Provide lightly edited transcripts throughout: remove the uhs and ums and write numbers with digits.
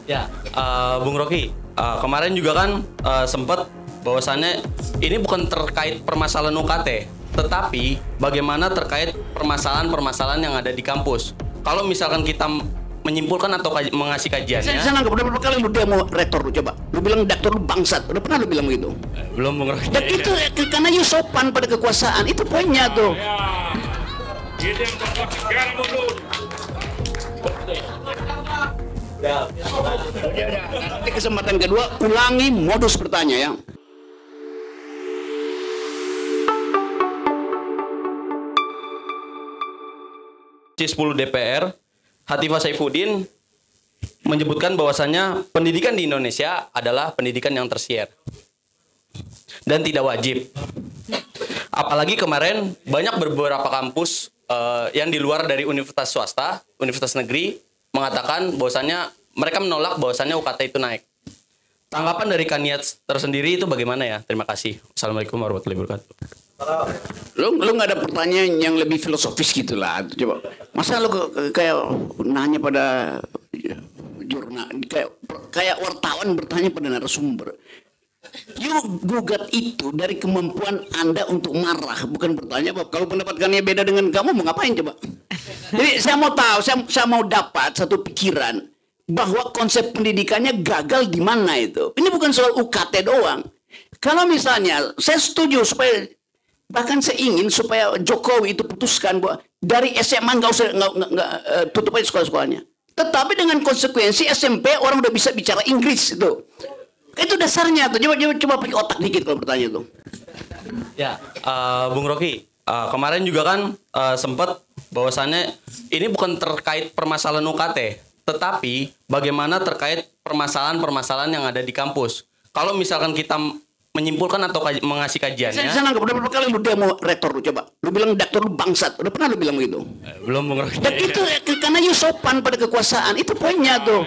Ya, Bung Rocky, kemarin juga kan sempat bahwasannya ini bukan terkait permasalahan UKT, tetapi bagaimana terkait permasalahan-permasalahan yang ada di kampus. Kalau misalkan kita menyimpulkan atau mengasih kajiannya. Saya nggak berapa kali lu demo rektor lu coba. Lu bilang rektor lu bangsat. Udah pernah lu bilang begitu? Belum, Bung Rocky. Dan itu karena you sopan pada kekuasaan. Itu poinnya tuh. Itu yang membuat negara mundur. Nanti kesempatan kedua ulangi modus bertanya ya. Komisi 10 DPR Hatifah Saifuddin menyebutkan bahwasannya pendidikan di Indonesia adalah pendidikan yang tersier dan tidak wajib. Apalagi kemarin banyak beberapa kampus yang di luar dari universitas swasta, universitas negeri mengatakan bahwasannya mereka menolak bahwasannya UKT itu naik. Tanggapan dari Kaniat tersendiri itu bagaimana ya? Terima kasih. Assalamualaikum warahmatullahi wabarakatuh. Lu nggak ada pertanyaan yang lebih filosofis gitu lah. Coba. Masa lu kayak nanya pada jurnal kayak wartawan bertanya pada narasumber. You gugat itu dari kemampuan Anda untuk marah, bukan bertanya bahwa kalau pendapatnya beda dengan kamu mau ngapain coba. Jadi saya mau tahu, saya mau dapat satu pikiran bahwa konsep pendidikannya gagal di mana itu. Ini bukan soal UKT doang. Kalau misalnya saya setuju supaya bahkan saya ingin supaya Jokowi itu putuskan bahwa dari SMA nggak usah tutup aja sekolah-sekolahnya. Tetapi dengan konsekuensi SMP orang udah bisa bicara Inggris itu. Itu dasarnya tuh. Coba pakai otak dikit kalau bertanya tuh. Ya, Bung Rocky, kemarin juga kan sempat bahwasannya ini bukan terkait permasalahan UKT, tetapi bagaimana terkait permasalahan-permasalahan yang ada di kampus. Kalau misalkan kita menyimpulkan atau mengasih kajiannya. Saya nggak berapa kali lu demo rektor lu coba. Lu bilang rektor lu bangsat. Udah pernah lu bilang begitu? Belum, Bung Rocky. Dan itu karena you sopan pada kekuasaan. Itu poinnya tuh.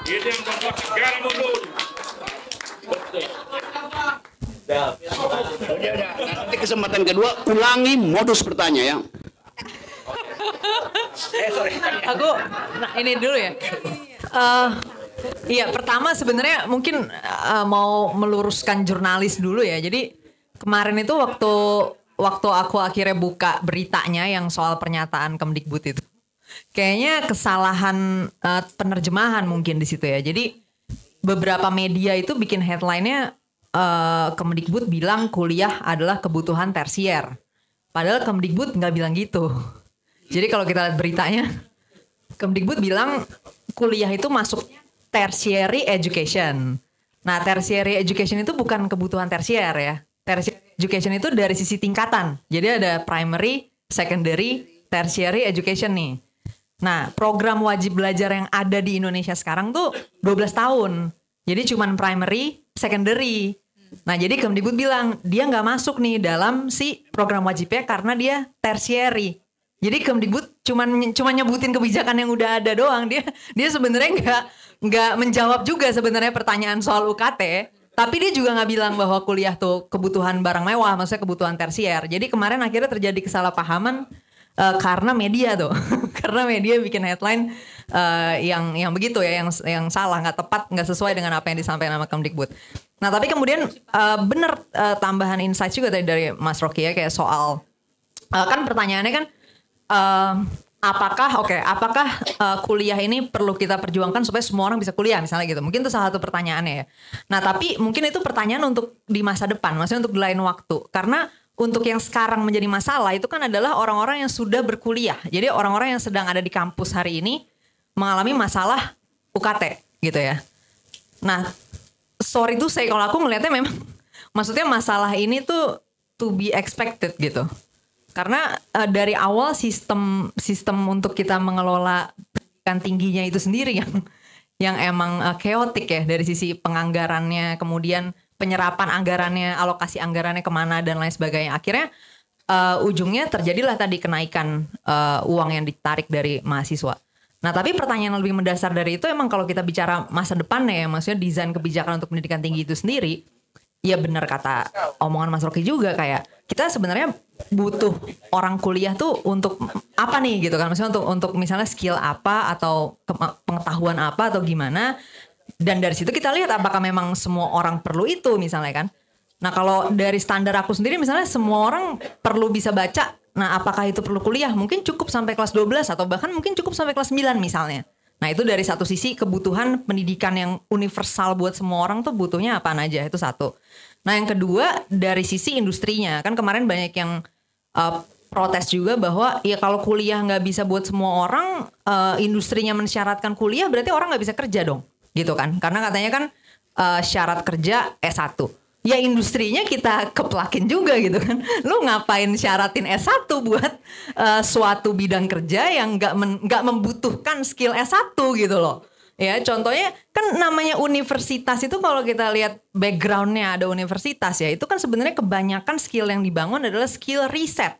Itu yang membuat negara mundur. Nanti kesempatan kedua ulangi modus bertanya ya. Aku ini dulu ya. Iya, pertama sebenarnya mungkin mau meluruskan jurnalis dulu ya. Jadi kemarin itu waktu aku akhirnya buka beritanya yang soal pernyataan Kemdikbud itu, kayaknya kesalahan penerjemahan mungkin di situ ya. Jadi beberapa media itu bikin headline-nya Kemdikbud bilang kuliah adalah kebutuhan tersier. Padahal Kemdikbud nggak bilang gitu. Jadi kalau kita lihat beritanya, Kemdikbud bilang kuliah itu masuk tertiary education. Nah, tertiary education itu bukan kebutuhan tersier ya. Tertiary education itu dari sisi tingkatan. Jadi ada primary, secondary, tertiary education nih. Nah, program wajib belajar yang ada di Indonesia sekarang tuh 12 tahun. Jadi cuman primary, secondary. Nah, jadi Kemdikbud bilang dia nggak masuk nih dalam si program wajibnya karena dia tertiary. Jadi Kemdikbud cuma nyebutin kebijakan yang udah ada doang. Dia sebenarnya nggak menjawab juga sebenarnya pertanyaan soal UKT. Tapi dia juga nggak bilang bahwa kuliah tuh kebutuhan barang mewah, maksudnya kebutuhan tersier. Jadi kemarin akhirnya terjadi kesalahpahaman karena media tuh, karena media bikin headline yang begitu ya, yang salah, nggak tepat, nggak sesuai dengan apa yang disampaikan sama Kemdikbud. Nah tapi kemudian bener tambahan insight juga tadi dari Mas Rocky ya, kayak soal kan pertanyaannya kan apakah kuliah ini perlu kita perjuangkan supaya semua orang bisa kuliah misalnya gitu. Mungkin itu salah satu pertanyaannya ya. Nah tapi mungkin itu pertanyaan untuk di masa depan, maksudnya untuk di lain waktu. Karena untuk yang sekarang menjadi masalah itu kan adalah orang-orang yang sudah berkuliah. Jadi orang-orang yang sedang ada di kampus hari ini mengalami masalah UKT gitu ya. Nah sorry tuh saya kalau aku melihatnya memang maksudnya masalah ini tuh to be expected gitu. Karena dari awal sistem untuk kita mengelola pendidikan tingginya itu sendiri yang emang chaotic ya dari sisi penganggarannya, kemudian penyerapan anggarannya, alokasi anggarannya kemana dan lain sebagainya. Akhirnya ujungnya terjadilah tadi kenaikan uang yang ditarik dari mahasiswa. Nah tapi pertanyaan yang lebih mendasar dari itu emang kalau kita bicara masa depannya ya, maksudnya desain kebijakan untuk pendidikan tinggi itu sendiri, ya benar kata omongan Mas Rocky juga, kayak kita sebenarnya butuh orang kuliah tuh untuk apa nih gitu kan, maksudnya untuk misalnya skill apa atau pengetahuan apa atau gimana, dan dari situ kita lihat apakah memang semua orang perlu itu misalnya kan. Nah kalau dari standar aku sendiri misalnya semua orang perlu bisa baca, nah apakah itu perlu kuliah? Mungkin cukup sampai kelas 12 atau bahkan mungkin cukup sampai kelas 9 misalnya. Nah itu dari satu sisi kebutuhan pendidikan yang universal buat semua orang tuh butuhnya apaan aja, itu satu. Nah yang kedua dari sisi industrinya, kan kemarin banyak yang protes juga bahwa ya kalau kuliah nggak bisa buat semua orang, industrinya mensyaratkan kuliah berarti orang nggak bisa kerja dong, gitu kan? Karena katanya kan syarat kerja S1. Ya industrinya kita keplakin juga gitu kan. Lu ngapain syaratin S1 buat suatu bidang kerja yang nggak membutuhkan skill S1 gitu loh. Ya contohnya kan namanya universitas itu kalau kita lihat backgroundnya ada universitas ya, itu kan sebenarnya kebanyakan skill yang dibangun adalah skill riset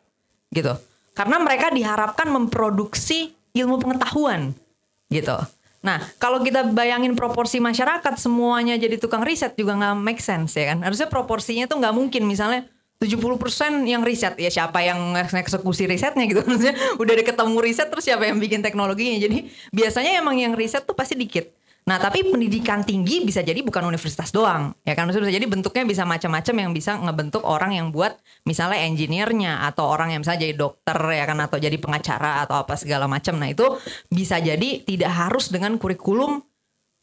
gitu. Karena mereka diharapkan memproduksi ilmu pengetahuan gitu. Nah, kalau kita bayangin proporsi masyarakat semuanya jadi tukang riset juga nggak make sense ya kan. Harusnya proporsinya tuh nggak mungkin misalnya 70% yang riset, ya siapa yang eksekusi risetnya gitu. Maksudnya udah ketemu riset terus siapa yang bikin teknologinya. Jadi biasanya emang yang riset tuh pasti dikit. Nah, tapi pendidikan tinggi bisa jadi bukan universitas doang. Ya kan, maksudnya bisa jadi bentuknya bisa macam-macam yang bisa ngebentuk orang yang buat misalnya engineer-nya atau orang yang misalnya jadi dokter ya kan, atau jadi pengacara atau apa segala macam. Nah, itu bisa jadi tidak harus dengan kurikulum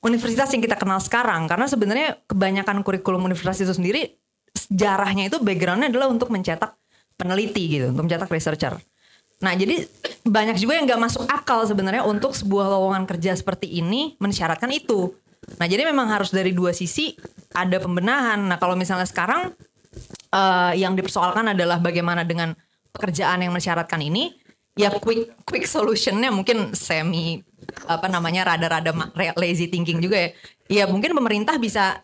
universitas yang kita kenal sekarang. Karena sebenarnya kebanyakan kurikulum universitas itu sendiri sejarahnya itu background-nya adalah untuk mencetak peneliti gitu, untuk mencetak researcher. Nah jadi banyak juga yang gak masuk akal sebenarnya untuk sebuah lowongan kerja seperti ini mensyaratkan itu. Nah jadi memang harus dari dua sisi ada pembenahan. Nah kalau misalnya sekarang yang dipersoalkan adalah bagaimana dengan pekerjaan yang mensyaratkan ini, ya quick solutionnya mungkin rada-rada lazy thinking juga ya. Ya mungkin pemerintah bisa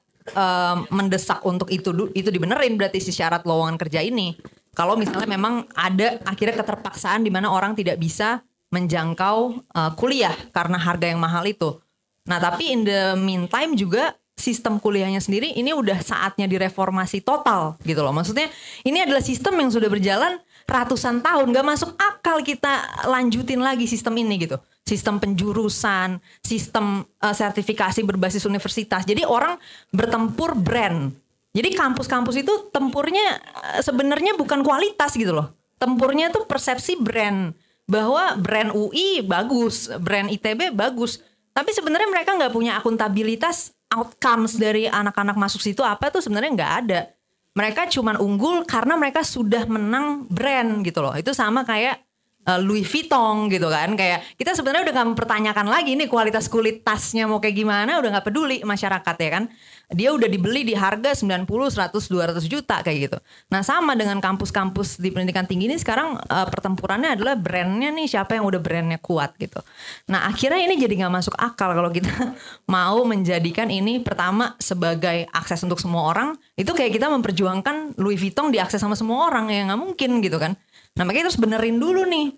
mendesak untuk itu dibenerin berarti si syarat lowongan kerja ini. Kalau misalnya memang ada akhirnya keterpaksaan di mana orang tidak bisa menjangkau kuliah karena harga yang mahal itu. Nah tapi in the meantime juga sistem kuliahnya sendiri ini udah saatnya direformasi total gitu loh. Maksudnya ini adalah sistem yang sudah berjalan ratusan tahun, gak masuk akal kita lanjutin lagi sistem ini gitu. Sistem penjurusan, sistem sertifikasi berbasis universitas. Jadi orang bertempur brand. Jadi kampus-kampus itu tempurnya sebenarnya bukan kualitas gitu loh. Tempurnya tuh persepsi brand. Bahwa brand UI bagus, brand ITB bagus. Tapi sebenarnya mereka nggak punya akuntabilitas outcomes dari anak-anak masuk situ apa tuh sebenarnya nggak ada. Mereka cuman unggul karena mereka sudah menang brand gitu loh. Itu sama kayak Louis Vuitton gitu kan. Kayak kita sebenarnya udah gak mempertanyakan lagi nih kualitas tasnya mau kayak gimana. Udah gak peduli masyarakat ya kan. Dia udah dibeli di harga 90, 100, 200 juta kayak gitu. Nah sama dengan kampus-kampus di pendidikan tinggi ini sekarang pertempurannya adalah brandnya nih. Siapa yang udah brandnya kuat gitu. Nah akhirnya ini jadi gak masuk akal kalau kita mau menjadikan ini pertama sebagai akses untuk semua orang. Itu kayak kita memperjuangkan Louis Vuitton diakses sama semua orang. Ya gak mungkin gitu kan. Nah makanya terus benerin dulu nih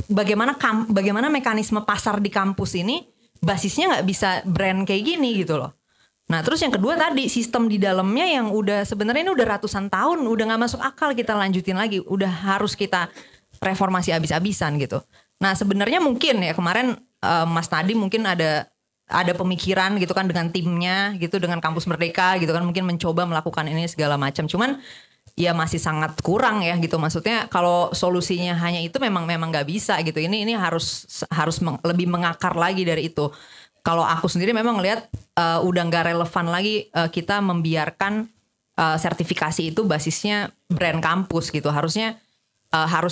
bagaimana mekanisme pasar di kampus ini basisnya nggak bisa brand kayak gini gitu loh. Nah terus yang kedua tadi sistem di dalamnya yang udah sebenarnya ini udah ratusan tahun udah nggak masuk akal kita lanjutin lagi, udah harus kita reformasi abis-abisan gitu. Nah sebenarnya mungkin ya kemarin Mas Nadiem mungkin ada pemikiran gitu kan dengan timnya gitu, dengan Kampus Merdeka gitu kan, mungkin mencoba melakukan ini segala macam. Cuman ya masih sangat kurang ya gitu. Maksudnya kalau solusinya hanya itu memang nggak bisa gitu. Ini harus lebih mengakar lagi dari itu. Kalau aku sendiri memang ngelihat udah nggak relevan lagi kita membiarkan sertifikasi itu basisnya brand kampus gitu. Harusnya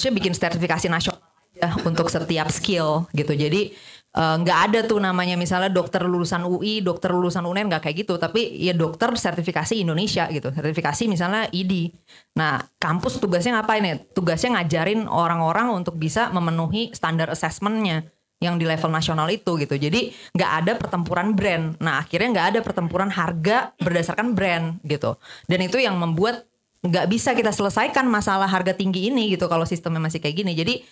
bikin sertifikasi nasional ya, untuk setiap skill gitu. Jadi nggak ada tuh namanya misalnya dokter lulusan UI, dokter lulusan UNER nggak kayak gitu. Tapi ya dokter sertifikasi Indonesia gitu. Sertifikasi misalnya ID. Nah kampus tugasnya ngapain ya? Tugasnya ngajarin orang-orang untuk bisa memenuhi standar assessment-nya yang di level nasional itu gitu. Jadi nggak ada pertempuran brand. Nah akhirnya nggak ada pertempuran harga berdasarkan brand gitu. Dan itu yang membuat nggak bisa kita selesaikan masalah harga tinggi ini gitu kalau sistemnya masih kayak gini. Jadi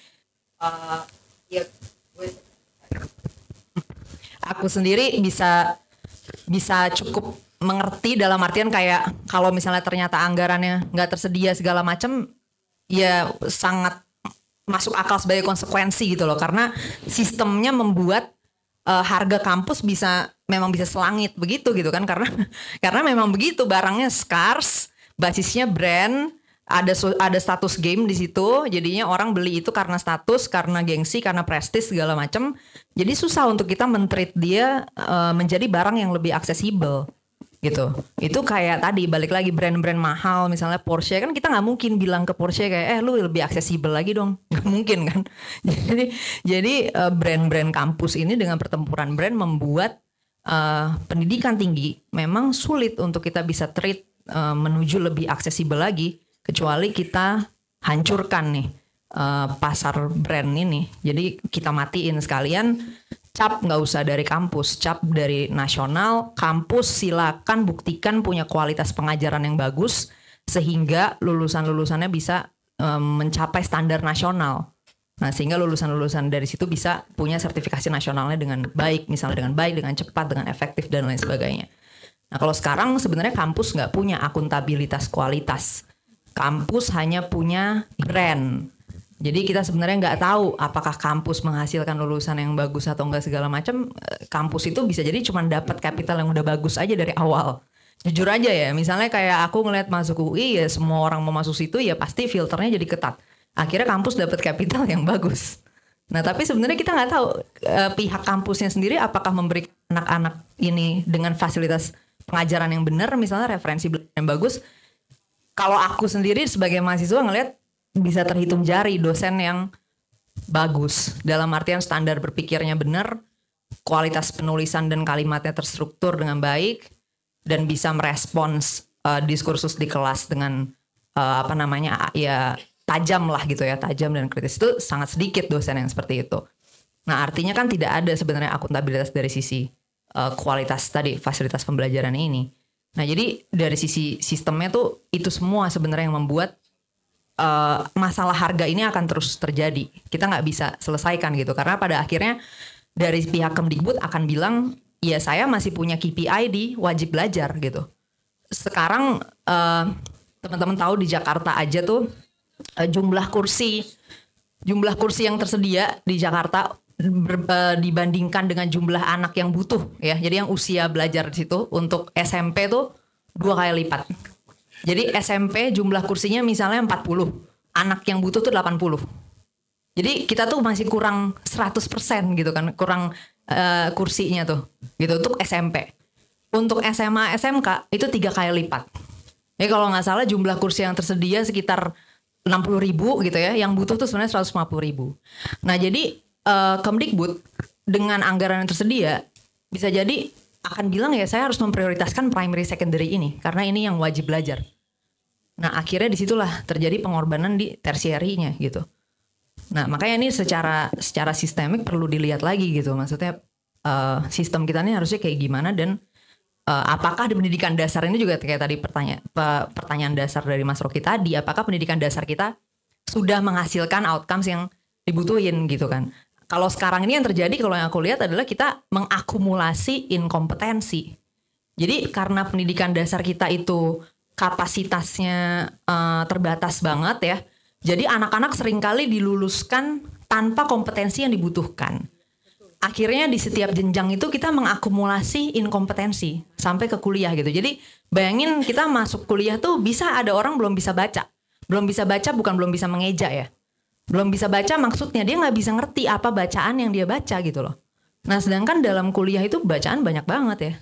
aku sendiri bisa cukup mengerti dalam artian kayak kalau misalnya ternyata anggarannya nggak tersedia segala macam, ya sangat masuk akal sebagai konsekuensi gitu loh, karena sistemnya membuat harga kampus memang bisa selangit begitu gitu kan, karena memang begitu, barangnya scarce, basisnya brand, ada status game di situ, jadinya orang beli itu karena status, karena gengsi, karena prestis segala macam. Jadi susah untuk kita men-treat dia menjadi barang yang lebih aksesibel gitu. Itu kayak tadi balik lagi brand-brand mahal, misalnya Porsche, kan kita nggak mungkin bilang ke Porsche kayak lu lebih aksesibel lagi dong, nggak mungkin kan. Jadi brand-brand kampus ini dengan pertempuran brand membuat pendidikan tinggi memang sulit untuk kita bisa treat menuju lebih aksesibel lagi, kecuali kita hancurkan nih pasar brand ini. Jadi kita matiin sekalian, cap nggak usah dari kampus, cap dari nasional. Kampus silakan buktikan punya kualitas pengajaran yang bagus sehingga lulusan-lulusannya bisa mencapai standar nasional. Nah, sehingga lulusan-lulusan dari situ bisa punya sertifikasi nasionalnya dengan baik, misalnya dengan baik, dengan cepat, dengan efektif dan lain sebagainya. Nah, kalau sekarang sebenarnya kampus nggak punya akuntabilitas kualitas. Kampus hanya punya brand. Jadi kita sebenarnya nggak tahu apakah kampus menghasilkan lulusan yang bagus atau enggak segala macam. Kampus itu bisa jadi cuma dapat kapital yang udah bagus aja dari awal. Jujur aja ya, misalnya kayak aku ngeliat masuk UI ya, semua orang mau masuk situ ya pasti filternya jadi ketat. Akhirnya kampus dapat kapital yang bagus. Nah tapi sebenarnya kita nggak tahu pihak kampusnya sendiri apakah memberi anak-anak ini dengan fasilitas pengajaran yang benar, misalnya referensi yang bagus. Kalau aku sendiri sebagai mahasiswa ngeliat bisa terhitung jari dosen yang bagus, dalam artian standar berpikirnya benar, kualitas penulisan dan kalimatnya terstruktur dengan baik, dan bisa merespons diskursus di kelas dengan ya tajam lah gitu ya, tajam dan kritis. Itu sangat sedikit dosen yang seperti itu. Nah artinya kan tidak ada sebenarnya akuntabilitas dari sisi kualitas tadi fasilitas pembelajaran ini. Nah jadi dari sisi sistemnya tuh itu semua sebenarnya yang membuat masalah harga ini akan terus terjadi. Kita nggak bisa selesaikan gitu, karena pada akhirnya dari pihak Kemdikbud akan bilang ya saya masih punya KPI di wajib belajar gitu. Sekarang teman-teman tahu di Jakarta aja tuh jumlah kursi yang tersedia di Jakarta dibandingkan dengan jumlah anak yang butuh ya. Jadi yang usia belajar di situ untuk SMP tuh 2 kali lipat. Jadi SMP jumlah kursinya misalnya 40, anak yang butuh tuh 80. Jadi kita tuh masih kurang 100% gitu kan, kurang kursinya tuh gitu untuk SMP. Untuk SMA, SMK itu 3 kali lipat. Jadi kalau nggak salah jumlah kursi yang tersedia sekitar 60.000 gitu ya, yang butuh tuh sebenarnya 150.000. Nah jadi Kemdikbud dengan anggaran yang tersedia bisa jadi akan bilang ya saya harus memprioritaskan primary secondary ini karena ini yang wajib belajar. Nah akhirnya disitulah terjadi pengorbanan di tersierinya gitu. Nah makanya ini secara sistemik perlu dilihat lagi gitu. Maksudnya sistem kita ini harusnya kayak gimana, dan apakah di pendidikan dasar ini juga kayak tadi pertanyaan dasar dari Mas Rocky tadi, apakah pendidikan dasar kita sudah menghasilkan outcomes yang dibutuhin gitu kan. Kalau sekarang ini yang terjadi, kalau yang aku lihat adalah kita mengakumulasi inkompetensi. Jadi karena pendidikan dasar kita itu kapasitasnya terbatas banget ya. Jadi anak-anak seringkali diluluskan tanpa kompetensi yang dibutuhkan. Akhirnya di setiap jenjang itu kita mengakumulasi inkompetensi sampai ke kuliah gitu. Jadi bayangin kita masuk kuliah tuh bisa ada orang belum bisa baca. Belum bisa baca bukan belum bisa mengeja ya. Belum bisa baca maksudnya dia nggak bisa ngerti apa bacaan yang dia baca gitu loh. Nah sedangkan dalam kuliah itu bacaan banyak banget ya.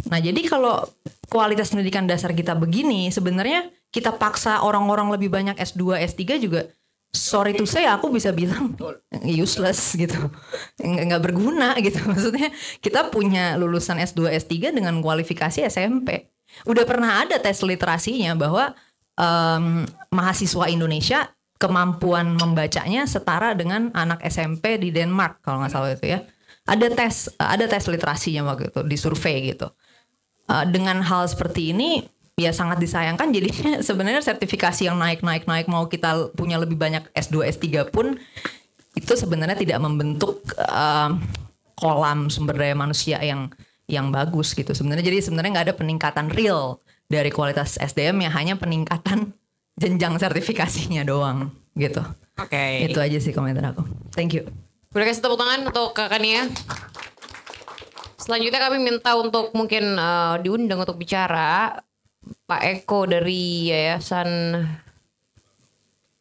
Nah jadi kalau kualitas pendidikan dasar kita begini, sebenarnya kita paksa orang-orang lebih banyak S2, S3 juga, sorry to say aku bisa bilang useless gitu. Nggak berguna gitu. Maksudnya kita punya lulusan S2, S3 dengan kualifikasi SMP. Udah pernah ada tes literasinya bahwa mahasiswa Indonesia kemampuan membacanya setara dengan anak SMP di Denmark kalau nggak salah itu ya. Ada tes literasinya waktu itu di survei gitu. Dengan hal seperti ini ya sangat disayangkan, jadinya sebenarnya sertifikasi yang naik mau kita punya lebih banyak S2, S3 pun itu sebenarnya tidak membentuk kolam sumber daya manusia yang yang bagus gitu sebenarnya. Jadi sebenarnya nggak ada peningkatan real dari kualitas SDM ya, hanya peningkatan jenjang sertifikasinya doang gitu. Oke. Itu aja sih komentar aku. Thank you. Boleh kasih tepuk tangan untuk Kakak Nia. Selanjutnya kami minta untuk mungkin diundang untuk bicara Pak Eko dari Yayasan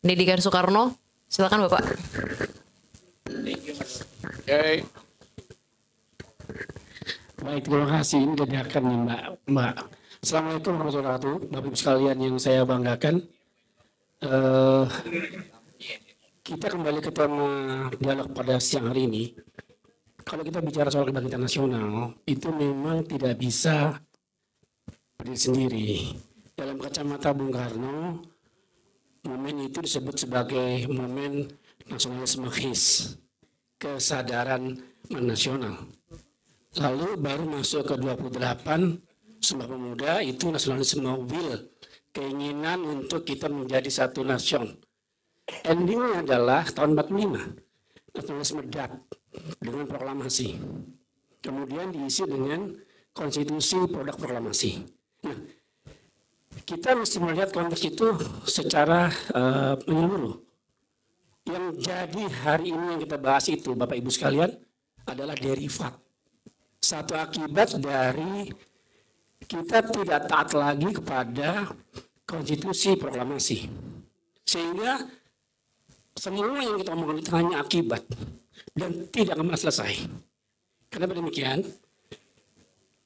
Pendidikan Soekarno. Silakan Bapak. Oke. Baik, terima kasih. Ini didengarkan nih Mbak. Assalamualaikum warahmatullahi wabarakatuh. Bapak Ibu sekalian yang saya banggakan. Kita kembali ke tema dialog pada siang hari ini. Kalau kita bicara soal kebangkitan nasional, itu memang tidak bisa berdiri sendiri. Dalam kacamata Bung Karno, momen itu disebut sebagai momen nasionalisme his, kesadaran nasional. Lalu baru masuk ke 28, Sumpah Pemuda, itu nasionalisme will, keinginan untuk kita menjadi satu nation. Endingnya adalah tahun 45, nasionalisme dat dengan proklamasi. Kemudian diisi dengan konstitusi produk proklamasi. Nah, kita mesti melihat konteks itu secara menyeluruh. Yang jadi hari ini yang kita bahas itu, Bapak Ibu sekalian, adalah derivat. Satu akibat dari kita tidak taat lagi kepada konstitusi proklamasi. Sehingga semua yang kita omongkan itu hanya akibat dan tidak akan selesai. Kenapa demikian?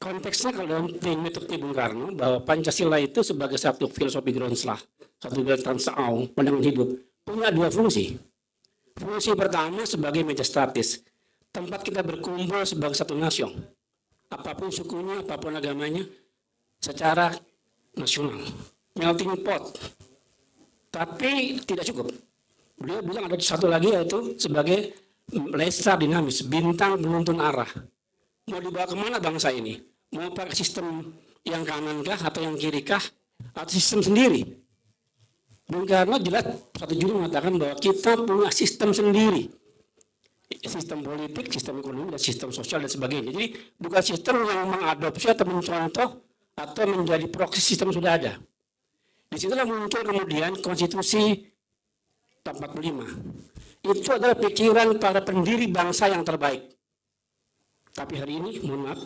Konteksnya kalau dalam metode Bung Karno bahwa Pancasila itu sebagai satu filosofi Groundslag, satu Tansaung, pandangan hidup, punya dua fungsi. Fungsi pertama sebagai meja statis, tempat kita berkumpul sebagai satu nasion, apapun sukunya, apapun agamanya, secara nasional, melting pot. Tapi tidak cukup. Beliau bilang ada satu lagi yaitu sebagai lesar dinamis, bintang penuntun arah. Mau dibawa kemana bangsa ini? Mau pakai sistem yang kanankah atau yang kirikah? Atau sistem sendiri? Bung Karno jelas 1 Juli mengatakan bahwa kita punya sistem sendiri. Sistem politik, sistem ekonomi, dan sistem sosial dan sebagainya. Jadi bukan sistem yang mengadopsi atau mencontoh atau menjadi proksi sistem sudah ada. Disitulah muncul kemudian konstitusi 45. Itu adalah pikiran para pendiri bangsa yang terbaik. Tapi hari ini, mohon maaf,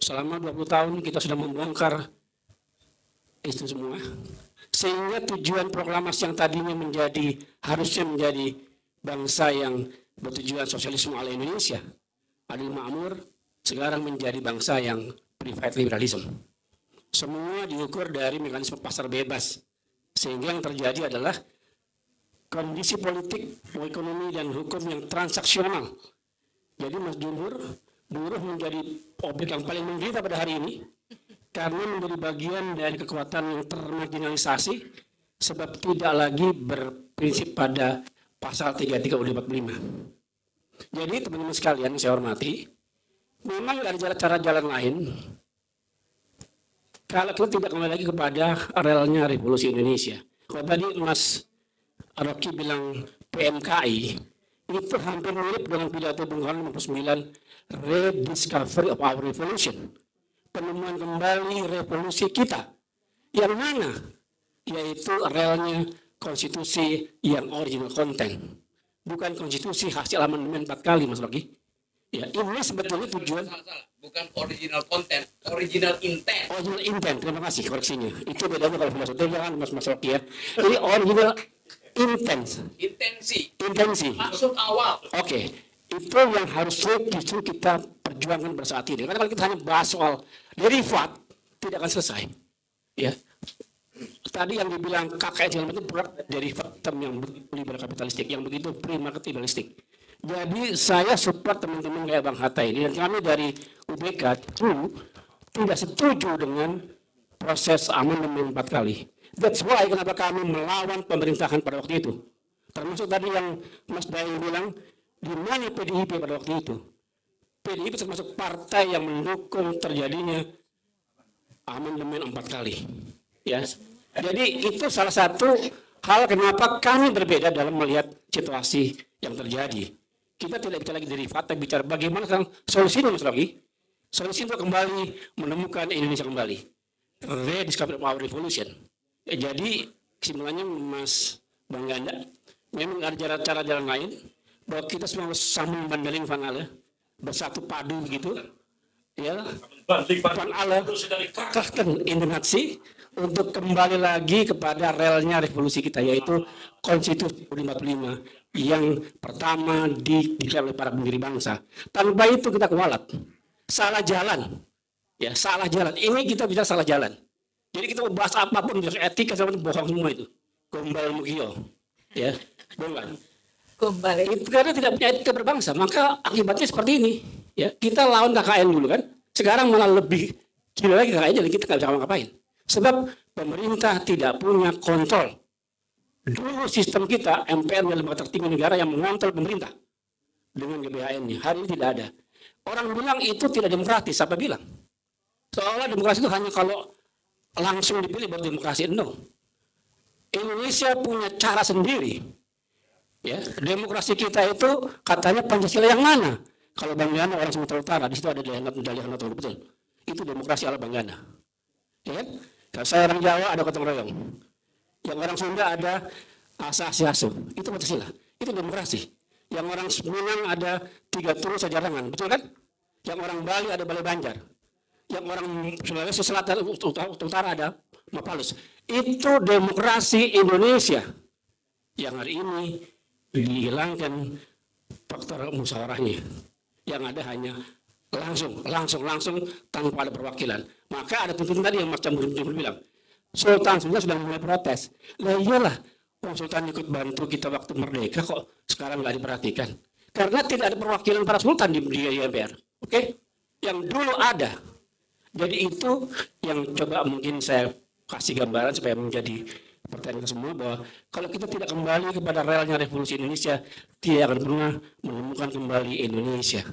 selama 20 tahun kita sudah membongkar itu semua. Sehingga tujuan proklamasi yang tadinya harusnya menjadi bangsa yang bertujuan sosialisme ala Indonesia, adil makmur, sekarang menjadi bangsa yang private liberalism. Semua diukur dari mekanisme pasar bebas. Sehingga yang terjadi adalah kondisi politik, ekonomi, dan hukum yang transaksional. Jadi Mas Jumhur, buruh menjadi objek yang paling menderita pada hari ini karena menjadi bagian dari kekuatan yang termarginalisasi sebab tidak lagi berprinsip pada pasal 33 UUD 45. Jadi teman-teman sekalian yang saya hormati, memang ada cara jalan lain kalau kita tidak kembali lagi kepada relnya revolusi Indonesia. Kalau tadi Mas Rocky bilang PMKI, itu hampir mirip dengan pidato Bung Karno 59, rediscovery of our revolution. Penemuan kembali revolusi kita. Yang mana? Yaitu relnya konstitusi yang original content. Bukan konstitusi hasil amandemen 4 kali, Mas Rocky. Ya, ini sebetulnya tujuan. Bukan original content, original intent. Original intent, terima kasih koreksinya. Itu bedanya kalau filosofi, jangan Mas Rocky ya. Jadi original intensi. Maksud awal. Oke. Itu yang harusnya justru kita perjuangkan pada saat ini. Karena kalau kita hanya bahas soal derivat, tidak akan selesai. Ya. Tadi yang dibilang KKN segala macam berat derivat term yang liberal kapitalistik, yang begitu pre-marketibalistik. Jadi saya support teman-teman kayak Bang Hatta ini, dan kami dari UBK tidak setuju dengan proses amandemen 4 kali. That's why kenapa kami melawan pemerintahan pada waktu itu. Termasuk tadi yang Mas Daeng bilang, di mana PDIP pada waktu itu? PDIP termasuk partai yang mendukung terjadinya amandemen 4 kali. Ya. Jadi itu salah satu hal kenapa kami berbeda dalam melihat situasi yang terjadi. Kita tidak bicara lagi derivat, tapi bicara bagaimana solusinya, Mas Rocky. Solusi untuk kembali menemukan Indonesia kembali. Rediscovery of our revolution. Jadi kesimpulannya Mas Bang Ganda, memang ada cara jalan lain bahwa kita semua sama bandaling van alle, bersatu padu gitu, ya, van alle krachten in de natie untuk kembali lagi kepada relnya revolusi kita, yaitu Konstitusi 45 yang pertama dideklarasi oleh para pendiri bangsa. Tanpa itu kita kualat, salah jalan, ya salah jalan. Ini kita bisa salah jalan. Jadi kita mau bahas apapun, etika sama bohong semua itu. Gombal mugio, ya, bohong. Itu karena tidak punya etika berbangsa, maka akibatnya seperti ini. Ya, kita lawan KKN dulu kan, sekarang malah lebih gila lagi KKN, jadi kita nggak bisa ngapain. Sebab pemerintah tidak punya kontrol. Dulu sistem kita MPR lembaga tertinggi negara yang mengontrol pemerintah dengan GBHN-nya. Hari ini tidak ada. Orang bilang itu tidak demokratis. Siapa bilang? Seolah demokrasi itu hanya kalau langsung dipilih baru demokrasi. No. Indonesia punya cara sendiri. Ya, demokrasi kita itu katanya Pancasila yang mana? Kalau Bang Gana orang Sumatera Utara, di situ ada medali Hanato, betul. Itu demokrasi ala Bang Gana. Ya kan? Kalau saya orang Jawa ada gotong royong. Yang orang Sunda ada asasi asuh. Itu Pancasila. Itu demokrasi. Yang orang Minang ada 3 turu sajarangan, betul kan? Yang orang Bali ada Balai Banjar. Yang orang Sulawesi Selatan Utara ada Mapalus. Itu demokrasi Indonesia. Yang hari ini dihilangkan faktor musyawarahnya. Yang ada hanya langsung tanpa ada perwakilan. Maka ada pimpinan tadi yang macam bilang, Sultan sebenarnya sudah mulai protes. Lah iyalah, Sultan ikut bantu kita waktu merdeka kok sekarang nggak diperhatikan. Karena tidak ada perwakilan para sultan di MPR. Oke? Yang dulu ada. Jadi itu yang coba mungkin saya kasih gambaran supaya menjadi pertanyaan ke semua bahwa kalau kita tidak kembali kepada relnya revolusi Indonesia, tidak akan pernah menemukan kembali Indonesia.